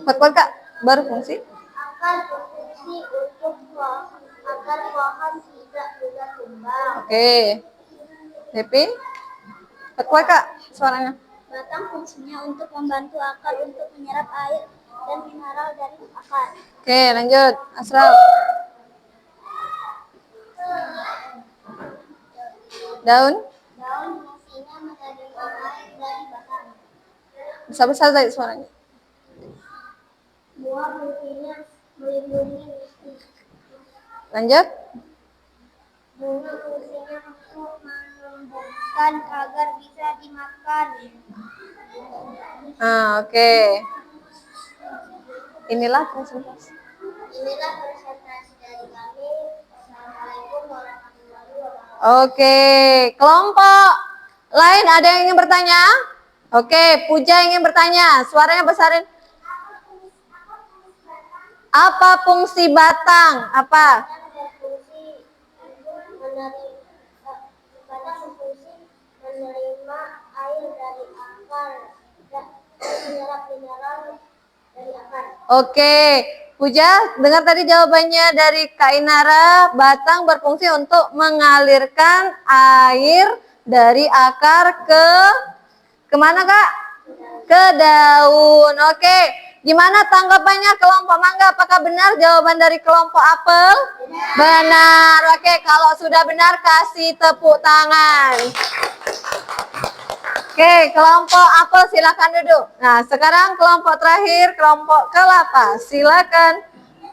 kuat-kuat Kak, berfungsi. Akar berfungsi untuk agar pohon tidak mudah tumbang. Oke. Depi. Kuat-kuat Kak suaranya. Batang fungsinya untuk membantu akar untuk menyerap air dan mineral dari akar. Oke, lanjut. Asraf. Daun. Daun fungsinya menerima air dari batang. Besar-besar tadi suaranya. Buah fungsinya melindungi misi. Lanjut. Bunga fungsinya untuk menumbuhkan agar bisa dimakan. Oke. Inilah presentasi. Inilah presentasi dari kami. Assalamualaikum warahmatullahi wabarakatuh. Oke, kelompok lain ada yang ingin bertanya? Oke, Puja ingin bertanya. Suaranya besarin. Apa fungsi batang? Apa? Batang berfungsi menerima air dari akar dan menyerap mineral dari akar. Oke, Puja, dengar tadi jawabannya dari Kak Inara. Batang berfungsi untuk mengalirkan air dari akar ke kemana Kak? Ke daun. Oke, gimana tanggapannya kelompok mangga? Apakah benar jawaban dari kelompok apel? Benar. Oke, kalau sudah benar kasih tepuk tangan. Oke, kelompok apel silakan duduk. Nah, sekarang kelompok terakhir, kelompok kelapa. Silakan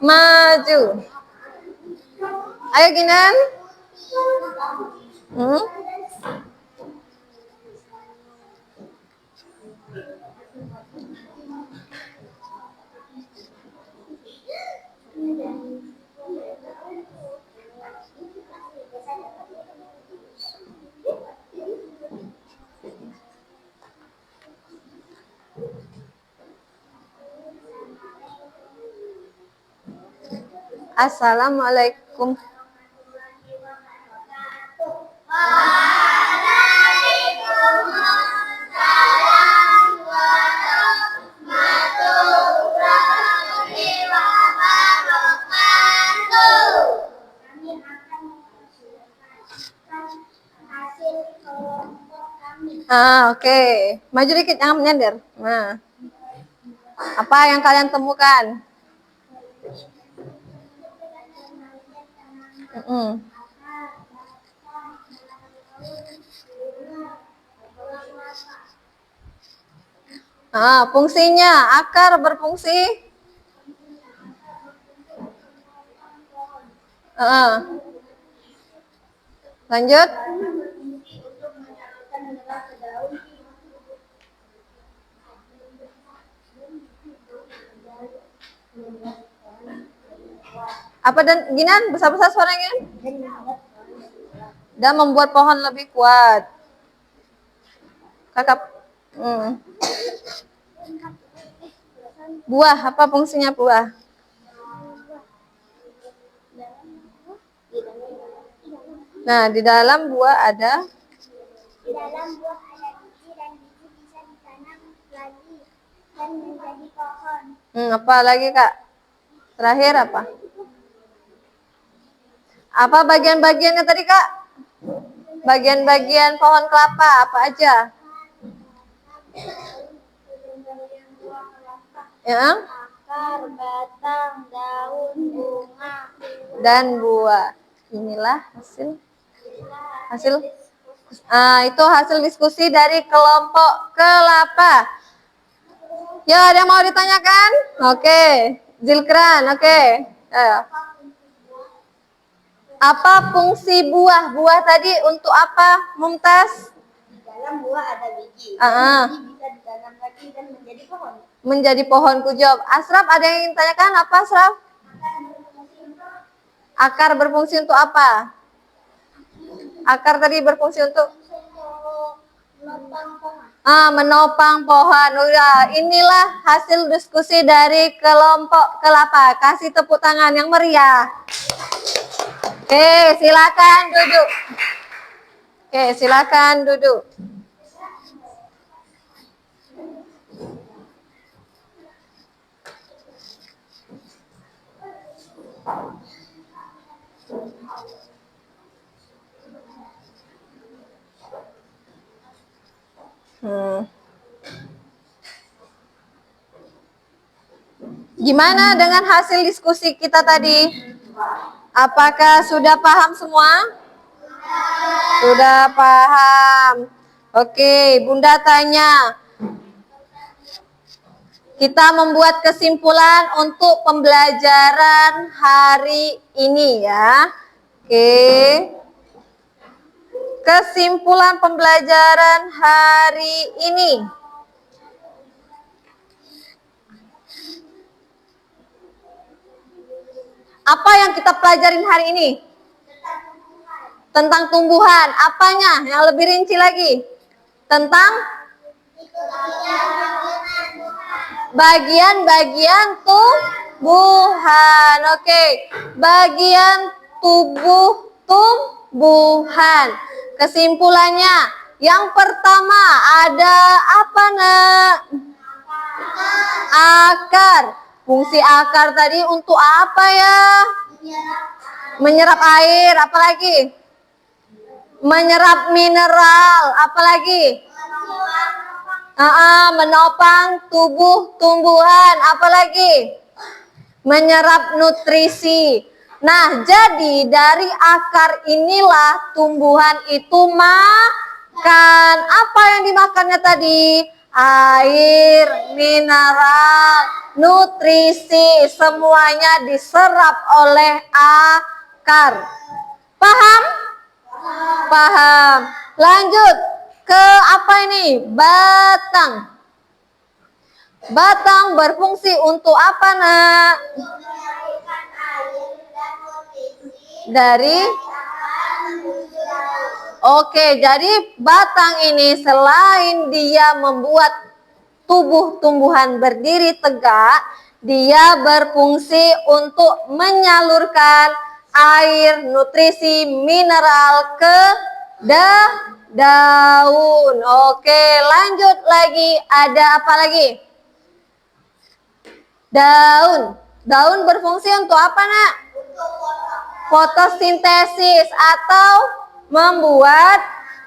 maju. Ayo Ginan. Assalamualaikum. Oke. Maju dikit, jangan menyender. Nah. Apa yang kalian temukan? Fungsinya akar berfungsi. Lanjut. Apa dan Ginan? Besar-besar suaranya Ginan. Dan membuat pohon lebih kuat. Kakak. Buah, apa fungsinya buah? Nah, di dalam buah ada? Di dalam buah ada biji dan biji bisa ditanam lagi dan menjadi pohon. Apa lagi, Kak? Terakhir apa? Apa bagian-bagiannya tadi, Kak? Bagian-bagian pohon kelapa apa aja? Ya? Akar, batang, daun, bunga, dan buah. Inilah hasil itu hasil diskusi dari kelompok kelapa. Ya, ada yang mau ditanyakan? Oke. Zilkran, oke. Apa fungsi buah? Buah tadi untuk apa, Mumtaz? di dalam buah ada biji. Biji bisa ditanam lagi dan menjadi pohon. Menjadi pohon kujab. Asraf, ada yang ingin tanyakan apa, Asraf? Akar berfungsi untuk apa? Akar tadi berfungsi untuk menopang pohon. Menopang pohon. Udah, inilah hasil diskusi dari kelompok kelapa. Kasih tepuk tangan yang meriah. Oke, silakan duduk. Oke, silakan duduk. Gimana dengan hasil diskusi kita tadi? Apakah sudah paham semua? Sudah paham. Oke, Bunda tanya. Kita membuat kesimpulan untuk pembelajaran hari ini ya. Oke. Kesimpulan pembelajaran hari ini. Apa yang kita pelajarin hari ini? Tentang tumbuhan. Apanya? Yang lebih rinci lagi. Tentang bagian-bagian tumbuhan. Oke. Bagian tubuh tumbuhan. Kesimpulannya, yang pertama ada apa, Nak? Akar. Fungsi akar tadi untuk apa ya? Menyerap air, apalagi? Menyerap mineral, apalagi? Menopang tubuh tumbuhan, apalagi? Menyerap nutrisi. Nah, jadi dari akar inilah tumbuhan itu makan. Apa yang dimakannya tadi? Air, mineral, nutrisi, semuanya diserap oleh akar. Paham? Paham. Lanjut ke apa ini? Batang. Batang berfungsi untuk apa, Nak? Dari Oke, jadi batang ini selain dia membuat tubuh tumbuhan berdiri tegak, dia berfungsi untuk menyalurkan air, nutrisi, mineral ke daun. Oke, lanjut lagi. Ada apa lagi? Daun. Daun berfungsi untuk apa, Nak? Fotosintesis atau membuat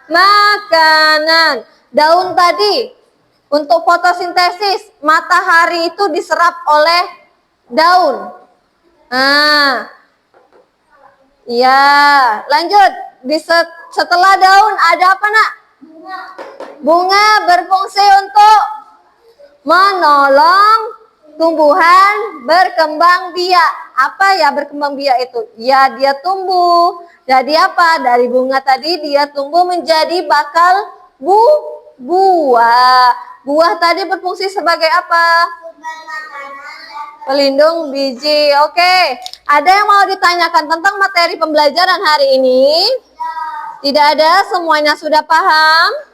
makanan. Daun tadi untuk fotosintesis, matahari itu diserap oleh daun. Iya, lanjut. Setelah daun ada apa, Nak? Bunga berfungsi untuk Menolong tumbuhan berkembang biak. Apa ya berkembang biak itu? Ya dia tumbuh. Jadi apa? Dari bunga tadi dia tumbuh menjadi bakal buah. Buah tadi berfungsi sebagai apa? Pelindung biji. Oke. Ada yang mau ditanyakan tentang materi pembelajaran hari ini? Tidak ada? Semuanya sudah paham?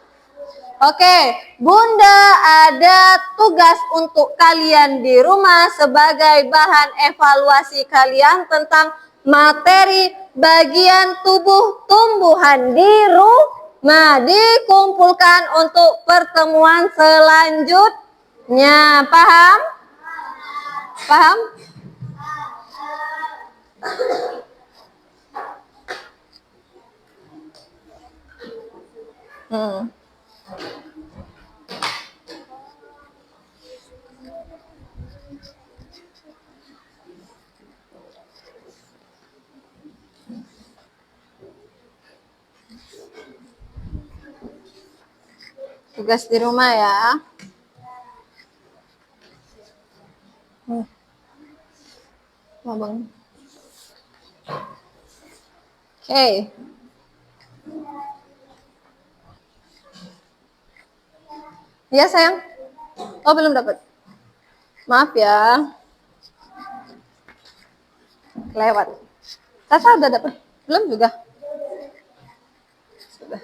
Oke, Bunda ada tugas untuk kalian di rumah sebagai bahan evaluasi kalian tentang materi bagian tubuh tumbuhan di rumah. Dikumpulkan untuk pertemuan selanjutnya. Paham? Paham? Tugas di rumah ya. Bang. Oke. Ya sayang. Oh belum dapat. Maaf ya. Lewat. Tata udah dapat? Belum juga? Sudah.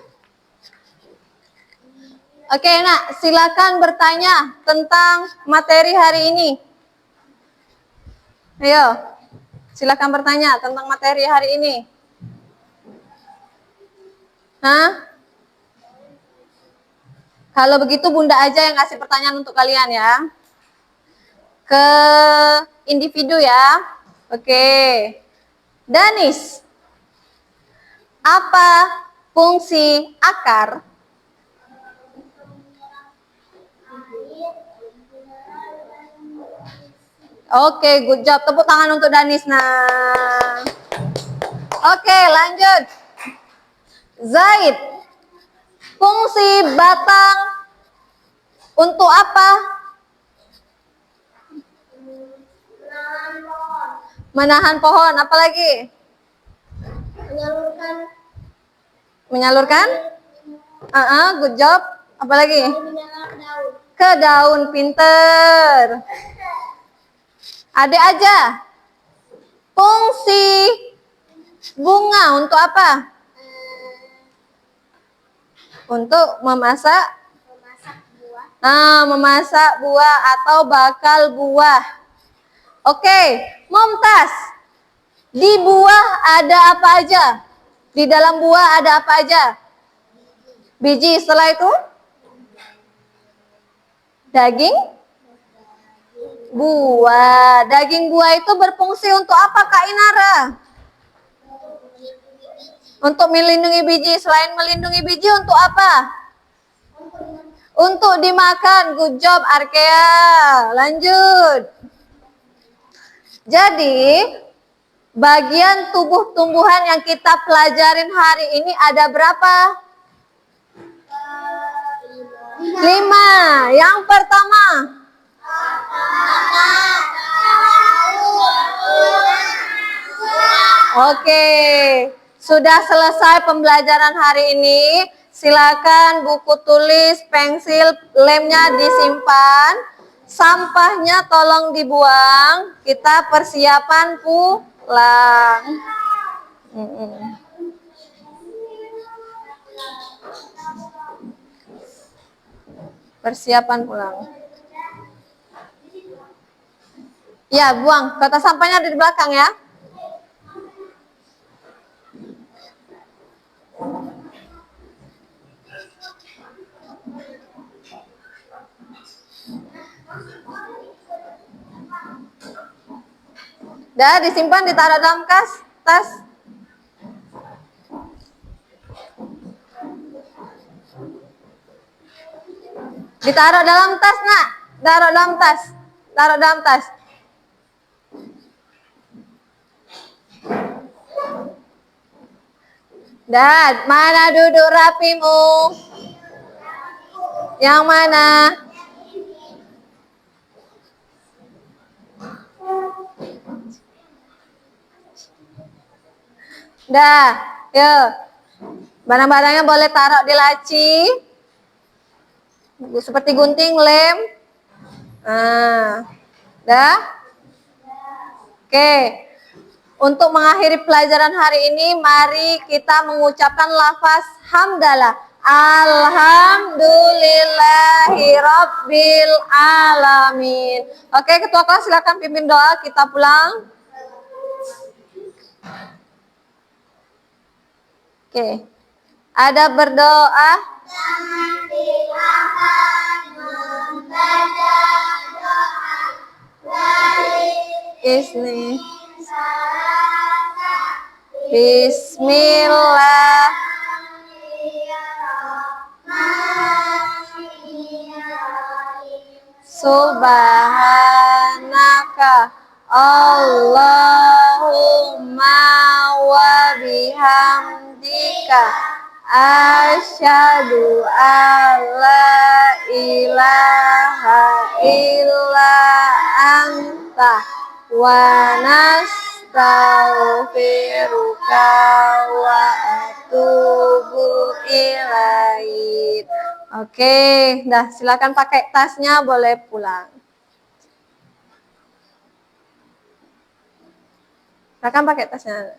Oke, Nak, silakan bertanya tentang materi hari ini. Ayo, silakan bertanya tentang materi hari ini. Hah? Kalau begitu Bunda aja yang kasih pertanyaan untuk kalian ya. Ke individu ya. Oke. Danis, apa fungsi akar? Oke, good job. Tepuk tangan untuk Danis. Nah. Oke, lanjut. Zaid, fungsi batang untuk apa? Menahan pohon. Apa lagi? Menyalurkan? Good job. Apa lagi? Ke daun. Pinter. Adek aja. Fungsi bunga untuk apa? Untuk memasak buah atau bakal buah. Oke, Mumtaz. Di buah ada apa aja? Di dalam buah ada apa aja? Biji. Setelah itu? Daging? Buah. Daging buah itu berfungsi untuk apa, Kak Inara? Untuk melindungi biji. Selain melindungi biji, untuk apa? Untuk dimakan. Good job, Arkea. Lanjut. Jadi, bagian tubuh tumbuhan yang kita pelajarin hari ini ada berapa? 5. Yang pertama. Oke, sudah selesai pembelajaran hari ini. Silakan buku tulis, pensil, lemnya disimpan. Sampahnya tolong dibuang. Kita persiapan pulang. Persiapan pulang. Ya, buang. Kotak sampahnya ada di belakang ya. Dah disimpan, ditaruh dalam tas. Ditaruh dalam tas, Nak. Taruh dalam tas. Dan mana duduk rapimu? Yang mana? Dah, yuk. Barang-barangnya boleh taruh di laci. Seperti gunting, lem. Nah, dah. Oke. Untuk mengakhiri pelajaran hari ini, mari kita mengucapkan lafaz hamdalah. Alhamdulillahirabbil alamin. Oke, ketua kelas silakan pimpin doa, kita pulang. Oke. Ada berdoa. Jangan silahkan membaca doa dari Isni. salasa Bismillah. Subhanaka Allahumma wa bihamdika asyhadu alla ilaha illa anta wa nastaghfiruka wa atubu ilaik. Oke, dah silakan pakai tasnya, boleh pulang. Silakan pakai tasnya.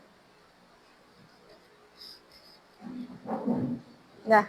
Dah.